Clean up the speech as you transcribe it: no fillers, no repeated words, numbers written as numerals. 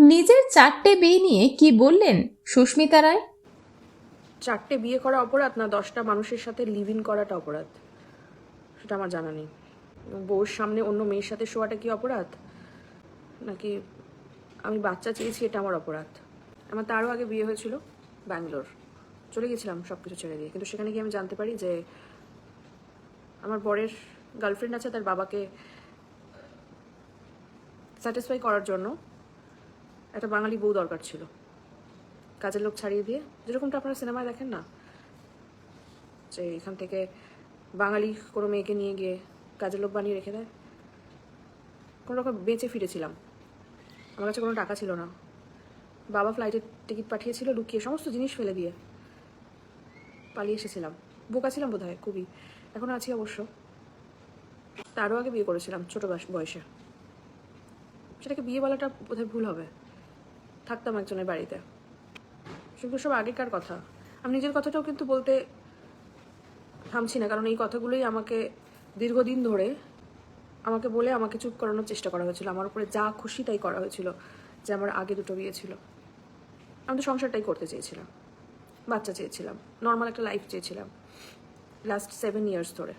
নিজের 4টে বিয়ে নিয়ে কি বললেন সুস্মিতা রায়? 4টে বিয়ে করা অপরাধ না 10টা মানুষের সাথে লিভ ইন করাটা অপরাধ, সেটা আমার জানা নেই। বউর সামনে অন্য মেয়ের সাথে শোয়াটা কি অপরাধ, নাকি আমি বাচ্চা চেয়েছি এটা আমার অপরাধ? আমার তারও আগে বিয়ে হয়েছিল ব্যাঙ্গালোর, চলে গেছিলাম সব কিছু ছেড়ে দিয়ে, কিন্তু সেখানে গিয়ে আমি জানতে পারি যে আমার বরের গার্লফ্রেন্ড আছে, তার বাবাকে স্যাটিসফাই করার জন্য একটা বাঙালি বউ দরকার ছিল, কাজের লোক ছাড়িয়ে দিয়ে, যেরকমটা আপনারা সিনেমায় দেখেন না, যে এখান থেকে বাঙালি কোনো মেয়েকে নিয়ে গিয়ে কাজের লোক বানিয়ে রেখে দেয়। কোনো রকম বেঁচে ফিরেছিলাম, আমার কাছে কোনো টাকা ছিল না, বাবা ফ্লাইটের টিকিট পাঠিয়েছিল লুকিয়ে, সমস্ত জিনিস ফেলে দিয়ে পালিয়ে এসেছিলাম। বোকা ছিলাম বোধহয় খুবই, এখনও আছি অবশ্য। তারও আগে বিয়ে করেছিলাম ছোটো বয়সে, সেটাকে বিয়ে বলাটা বোধহয় ভুল হবে। থাকতাম একজনের বাড়িতে, সেগুলো সব আগেকার কথা। আমি নিজের কথাটাও কিন্তু বলতে থামছি না, কারণ এই কথাগুলোই আমাকে দীর্ঘদিন ধরে আমাকে বলে আমাকে চুপ করানোর চেষ্টা করা হয়েছিল, আমার উপরে যা খুশি তাই করা হয়েছিল, যে আমার আগে দুটো বিয়ে ছিল। আমি তো সংসারটাই করতে চেয়েছিলাম, বাচ্চা চেয়েছিলাম, নর্মাল একটা লাইফ চেয়েছিলাম লাস্ট 7 ইয়ার্স ধরে।